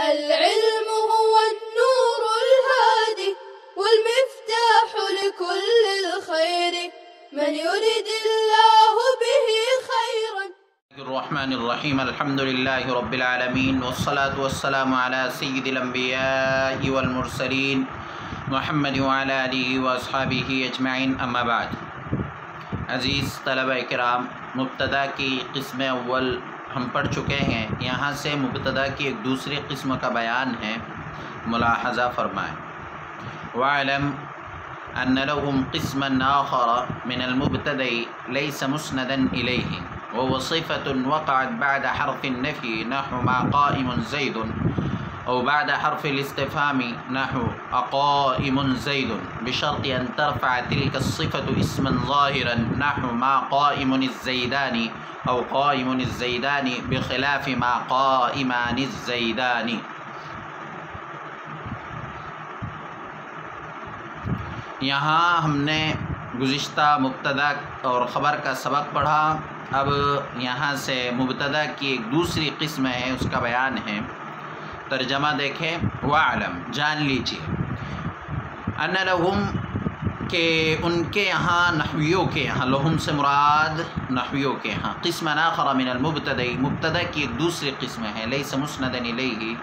العلم هو النور الهادي والمفتاح لكل الخير من يرد الله به خيرا. الرحمن الرحیم الحمد للہ رب العالمین والصلاة والسلام علی سید الانبیاء والمرسلین محمد وعلی آلہ واصحابہ اجمعین اما بعد. عزیز طلبہ کرام، مبتدا کی قسم اول ہم پڑھ چکے ہیں. یہاں سے مبتدا کی ایک دوسری قسم کا بیان ہے، ملاحظہ فرمائیں. وَاعْلَمْ أَنَّ لَهُمْ قِسْمًا آخَرَ مِنَ الْمُبْتَدَإِ لَيْسَ مُسْنَدًا إِلَيْهِ وهو صفة وقعت بعد حرف النفي نحو ما قائم زيد أو بعد حرف الاستفهام نحو أقائم زيد بشرط أن ترفع تلك الصفة اسما ظاهرا نحو ما قائم الزيدان أو قائم الزيدان بخلاف ما قائمان الزيدان. یہاں ہم نے گزشتہ مبتدا اور خبر کا سبق پڑھا. اب یہاں سے مبتدا کی ایک دوسری قسم ہے، اس کا بیان ہے. ترجمہ دیکھیں. وَاعْلَمْ، جان لیجیے. أَنَّ لَهُمْ، کہ ان کے یہاں، نحویوں کے یہاں، لہم سے مراد نحویوں کے یہاں، قسم آخر من المبتدا، مبتدا کی ایک دوسری قسم ہے، لیس مسندا الیہ،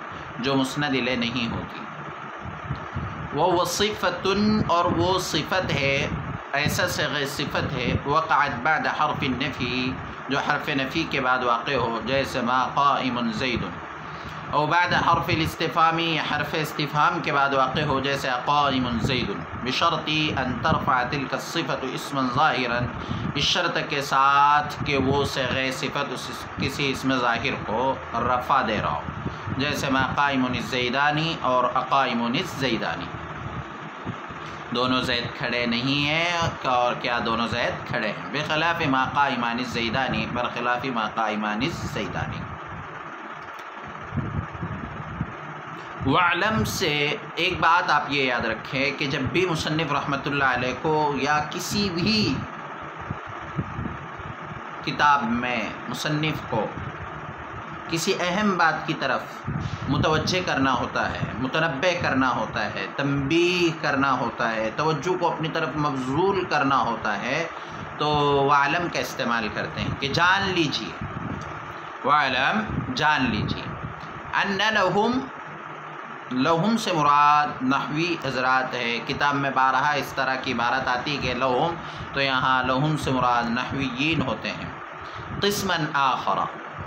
جو مسند الیہ نہیں ہوتی. وہ صفۃ، اور وہ صفت ہے، ایسا صیغہ صفت ہے، وقعت بعد حرف النفی، جو حرف نفی کے بعد واقع ہو، جیسے ما قائم زید، او بعد حرف الاستفهام، یا حرف استفهام کے بعد واقع ہو، جیسے قائم زید، بشرط ان ترفع تلك الصفة اسما ظاہرا، اس شرط کے ساتھ کہ وہ صیغہ صفت کسی اسم ظاہر کو رفع دے رہا ہو، جیسے ما قائم الزیدانی اور اقائم الزیدانی. دونوں زید کھڑے نہیں ہیں، اور کیا دونوں زید کھڑے ہیں. بخلاف ما قائمان الزیدانی، برخلاف ما قائمان الزیدانی. وعلم سے ایک بات آپ یہ یاد رکھیں کہ جب بھی مصنف رحمۃ اللہ علیہ کو یا کسی بھی کتاب میں مصنف کو کسی اہم بات کی طرف متوجہ کرنا ہوتا ہے، متنبہ کرنا ہوتا ہے، تنبیہ کرنا ہوتا ہے، توجہ کو اپنی طرف مبذول کرنا ہوتا ہے، تو وعلم کا استعمال کرتے ہیں کہ جان لیجیے. وعلم، جان لیجیے. ان لہم، لہم سے مراد نحوی حضرات ہے. کتاب میں بارہا اس طرح کی عبارت آتی کہ لہم، تو یہاں لہم سے مراد نحویین ہوتے ہیں. قسما آخر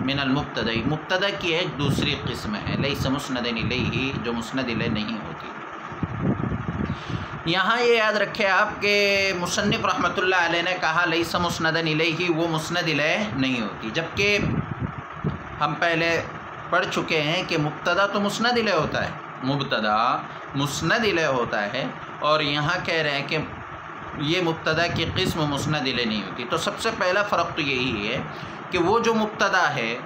من المبتدا، مبتدا کی ایک دوسری قسم ہے، لیس مسندا الیہ، جو مسند الیہ نہیں ہوتی. یہاں یہ یاد رکھیں آپ کہ مصنف رحمۃ اللہ علیہ نے کہا لیس مسندا الیہ، وہ مسند الیہ نہیں ہوتی، جبکہ ہم پہلے پڑھ چکے ہیں کہ مبتدا تو مسند الیہ ہوتا ہے، مبتدا مسند الیہ ہوتا ہے، اور یہاں کہہ رہے ہیں کہ یہ مبتدا کی قسم مسند الیہ نہیں ہوتی. تو سب سے پہلا فرق تو یہی ہے کہ وہ جو مبتدا ہے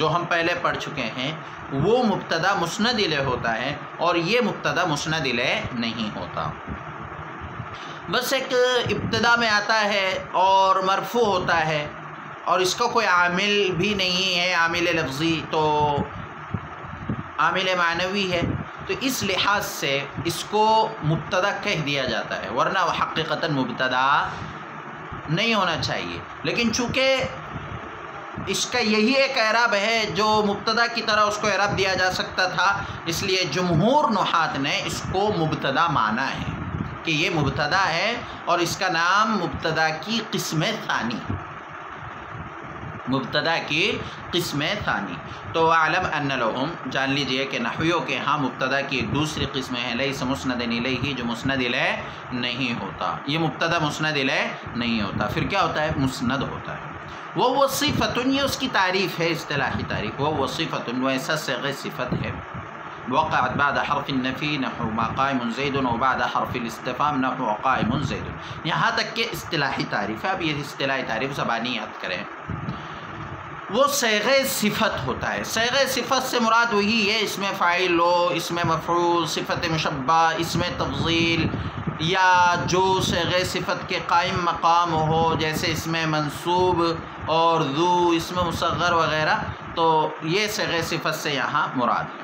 جو ہم پہلے پڑھ چکے ہیں، وہ مبتدا مسند الیہ ہوتا ہے، اور یہ مبتدا مسند الیہ نہیں ہوتا. بس ایک ابتدا میں آتا ہے اور مرفوع ہوتا ہے، اور اس کا کوئی عامل بھی نہیں ہے، عامل لفظی، تو عامل معنوی ہے، تو اس لحاظ سے اس کو مبتدا کہہ دیا جاتا ہے، ورنہ وہ حقیقتاً مبتدا نہیں ہونا چاہیے. لیکن چونکہ اس کا یہی ایک اعراب ہے جو مبتدا کی طرح اس کو اعراب دیا جا سکتا تھا، اس لیے جمہور نحات نے اس کو مبتدا مانا ہے کہ یہ مبتدا ہے، اور اس کا نام مبتدا کی قسم ثانی، مبتدا کی قسم ثانی. تو عالم ان لہم، جان لیجئے کہ نحویوں کے ہاں مبتدا کی ایک دوسری قسم ہے، لیس مسندا الیہ، جو مسند الیہ نہیں ہوتا. یہ مبتدا مسند الیہ نہیں ہوتا، پھر کیا ہوتا ہے؟ مسند ہوتا ہے. وہ صفت، یہ اس کی تعریف ہے، اصطلاحی تعریف. وہ صفت، وہ ایسا صیغہ صفت ہے، وقعت بعد حرف النفی نحو ما قائم زید، و بعد حرف الاستفهام نحو قائم زید. یہاں تک کہ اصطلاحی تعریف ہے. اب یہ اصطلاحی تعریف زبانی یاد کریں. وہ صیغہ صفت ہوتا ہے. صیغہ صفت سے مراد وہی ہے، اس میں فاعل ہو، اس میں مفعول، صفت مشبہ، اس میں تفضیل، یا جو صیغہ صفت کے قائم مقام ہو، جیسے اس میں منصوب اور ذو، اس میں مصغر وغیرہ، تو یہ صیغہ صفت سے یہاں مراد ہے،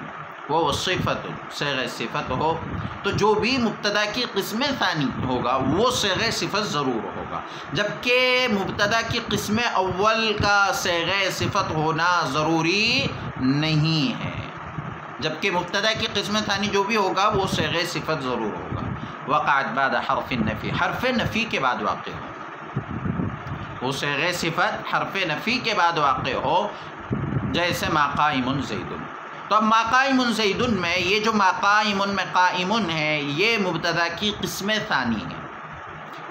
وہ صفت صیغہ صفت ہو تو جو بھی مبتدا کی قسم ثانی ہوگا وہ صیغہ صفت ضرور ہوگا، جبکہ مبتدا کی قسم اول کا صیغہ صفت ہونا ضروری نہیں ہے، جبکہ مبتدا کی قسم ثانی جو بھی ہوگا وہ صیغہ صفت ضرور ہوگا۔ وقعت بعد حرف النفی، حرف نفی کے بعد واقع ہو، وہ صیغہ صفت حرف نفی کے بعد واقع ہو، جیسے ما قائم زید۔ تو اب ما قائم زید میں یہ جو ما قائم میں قائم ہے یہ مبتدا کی قسم ثانی ہے،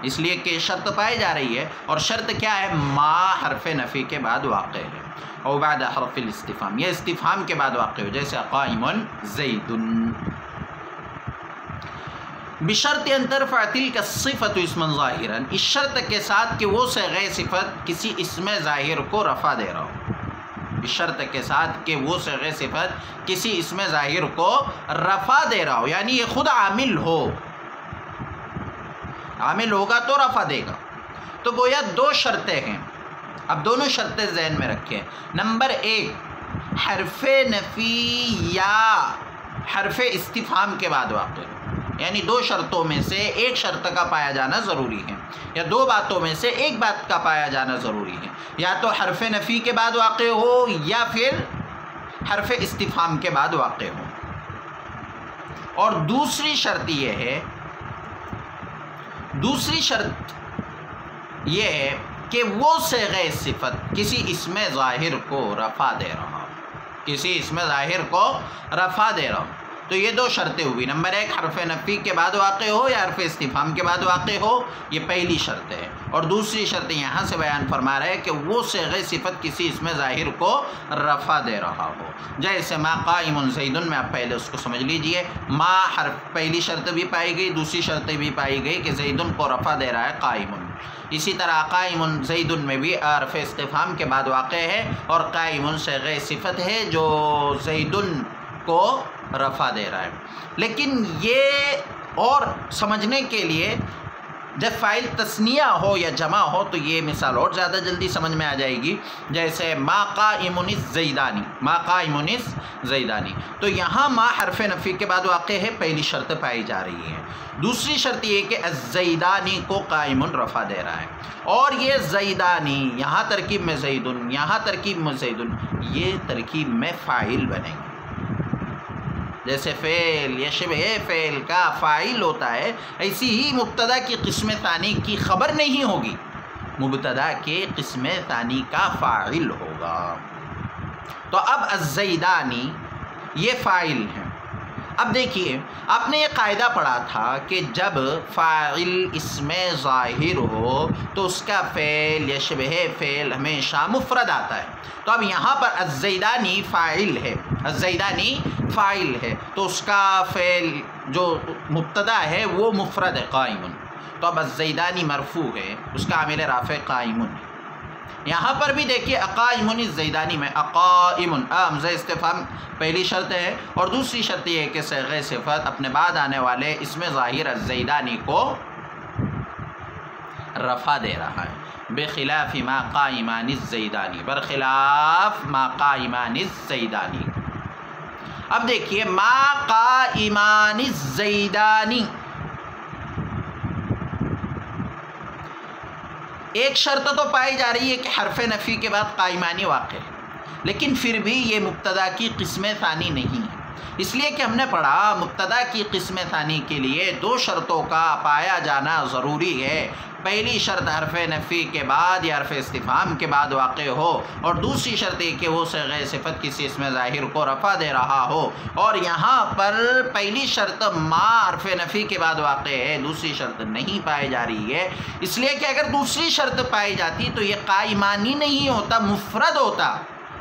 اس لیے کہ شرط پائی جا رہی ہے، اور شرط کیا ہے؟ ما حرف نفی کے بعد واقع ہے، او بعد حرف الاستفہام، یہ استفہام کے بعد واقع ہو، جیسے قائم زید۔ بشرط ان ترفع تلک الصفۃ اسما ظاہرا، اس شرط کے ساتھ کہ وہ صیغہ صفت کسی اسم ظاہر کو رفع دے رہا ہو، اس شرط کے ساتھ کہ وہ صیغہ صفت کسی اسم ظاہر کو رفع دے رہا ہو، یعنی یہ خود عامل ہو، عامل ہوگا تو رفع دے گا۔ تو گویا دو شرطیں ہیں، اب دونوں شرطیں ذہن میں رکھیں۔ نمبر ایک، حرف نفی یا حرف استفہام کے بعد واقع، یعنی دو شرطوں میں سے ایک شرط کا پایا جانا ضروری ہے، یا دو باتوں میں سے ایک بات کا پایا جانا ضروری ہے، یا تو حرف نفی کے بعد واقع ہو یا پھر حرف استفہام کے بعد واقع ہو۔ اور دوسری شرط یہ ہے کہ وہ صیغہ صفت کسی اسم ظاہر کو رفع دے رہا ہو، کسی اسم ظاہر کو رفع دے رہا ہو۔ تو یہ دو شرطیں ہوئی، نمبر ایک حرف نفی کے بعد واقع ہو یا حرف استفہام کے بعد واقع ہو، یہ پہلی شرط ہے، اور دوسری شرط یہاں سے بیان فرما رہا ہے کہ وہ صیغہ صفت کسی اسم ظاہر کو رفع دے رہا ہو، جیسے ما قائم زید میں آپ پہلے اس کو سمجھ لیجئے، ما حرف پہلی شرط بھی پائی گئی، دوسری شرط بھی پائی گئی کہ زید کو رفع دے رہا ہے قائم۔ اسی طرح قائم زید میں بھی حرف استفہام کے بعد واقع ہے، اور قائم صیغہ صفت ہے جو زید کو رفع دے رہا ہے۔ لیکن یہ اور سمجھنے کے لیے جب فاعل تثنیہ ہو یا جمع ہو تو یہ مثال اور زیادہ جلدی سمجھ میں آ جائے گی، جیسے ما قائم الزیدانی، ما قائم الزیدانی، تو یہاں ما حرف نفی کے بعد واقع ہے، پہلی شرط پائی جا رہی ہے۔ دوسری شرط یہ کہ الزیدانی کو قائم رفع دے رہا ہے، اور یہ زیدانی یہاں ترکیب میں زیدن، یہاں ترکیب میں زیدن، یہ ترکیب میں فاعل بنیں گے، جیسے فعل یا شبہ فعل کا فاعل ہوتا ہے، ایسی ہی مبتدا کی قسم ثانی کی خبر نہیں ہوگی، مبتدا کے قسم ثانی کا فاعل ہوگا۔ تو اب الزیدانی یہ فاعل ہے۔ اب دیکھیے آپ نے یہ قاعدہ پڑھا تھا کہ جب فاعل اسم ظاہر ہو تو اس کا فعل یا شبہ فعل ہمیشہ مفرد آتا ہے، تو اب یہاں پر الزیدانی فاعل ہے، الزیدانی فاعل ہے، تو اس کا فعل جو مبتدا ہے وہ مفرد ہے قائم، تو اب الزیدانی مرفوع ہے، اس کا عامل رافع قائم ہے۔ یہاں پر بھی دیکھیے اقائم الزیدانی میں اقائم حمزہ استفہام پہلی شرط ہے، اور دوسری شرط یہ ہے کہ صیغہ صفت اپنے بعد آنے والے اسم ظاہر الزیدانی کو رفع دے رہا ہے، بخلاف ما قائمان الزیدانی، برخلاف ما قائمان الزیدانی۔ اب دیکھیے ما قائمان الزیدانی، ایک شرط تو پائی جا رہی ہے کہ حرف نفی کے بعد قائمانی واقع ہے، لیکن پھر بھی یہ مبتدا کی قسم ثانی نہیں ہے، اس لیے کہ ہم نے پڑھا مبتدا کی قسم ثانی کے لیے دو شرطوں کا پایا جانا ضروری ہے، پہلی شرط حرف نفی کے بعد یا حرف استفہام کے بعد واقع ہو، اور دوسری شرط یہ کہ وہ صیغہ صفت کسی اسم ظاہر کو رفع دے رہا ہو، اور یہاں پر پہلی شرط ما حرف نفی کے بعد واقع ہے، دوسری شرط نہیں پائی جا رہی ہے، اس لیے کہ اگر دوسری شرط پائی جاتی تو یہ قائمانی نہیں ہوتا، مفرد ہوتا،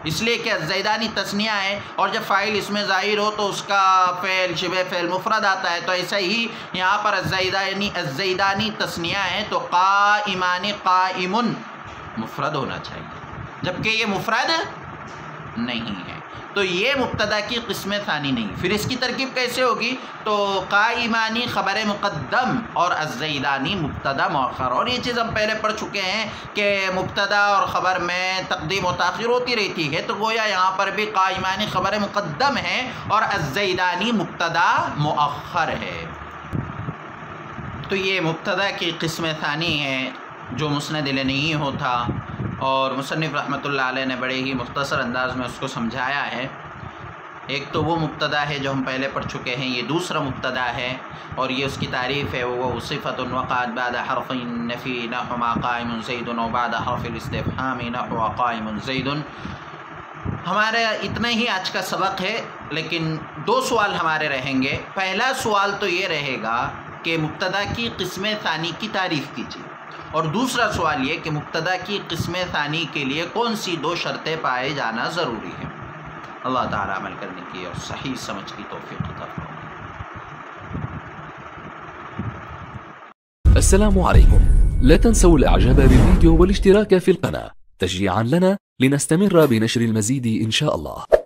اس لیے کہ الزیدانی تثنیہ ہے، اور جب فاعل اس میں ظاہر ہو تو اس کا فعل شبہ فعل مفرد آتا ہے، تو ایسا ہی یہاں پر الزیدانی تثنیہ ہے تو قائمان قائمن مفرد ہونا چاہیے، جبکہ یہ مفرد نہیں ہے۔ تو یہ مبتدا کی قسم ثانی نہیں. پھر اس کی ترکیب کیسے ہوگی؟ تو قائمانی خبر مقدم اور الزیدانی مبتدا مؤخر. اور یہ چیز ہم پہلے پڑھ چکے ہیں کہ مبتدا اور خبر میں تقدیم و تاخیر ہوتی رہتی ہے، تو گویا یہاں پر بھی قائمانی خبر مقدم ہے اور الزیدانی مبتدا مؤخر ہے. تو یہ مبتدا کی قسم ثانی ہے جو مسند الیہ ہوتا، اور مصنف رحمۃ اللہ علیہ نے بڑے ہی مختصر انداز میں اس کو سمجھایا ہے. ایک تو وہ مبتدا ہے جو ہم پہلے پڑھ چکے ہیں، یہ دوسرا مبتدا ہے اور یہ اس کی تعریف ہے. وہ صفت وقعت بعد حرف النفی نحو ما قائم زید و بعد حرف الاستفہام نحو قائم زید. ہمارا اتنا ہی آج کا سبق ہے، لیکن 2 سوال ہمارے رہیں گے. پہلا سوال تو یہ رہے گا کہ مبتدا کی قسم ثانی کی تعریف کیجیے، اور دوسرا سوال یہ کہ مبتدا کی قسم ثانی کے لیے کون سی 2 شرطیں پائے جانا ضروری ہے. اللہ تعالی عمل کرنے کی اور صحیح سمجھ کی توفیق عطا فرمائے. السلام عليكم. لا تنسوا الاعجاب بالفيديو والاشتراك في القناة تشجيعا لنا لنستمر بنشر المزيد إن شاء الله.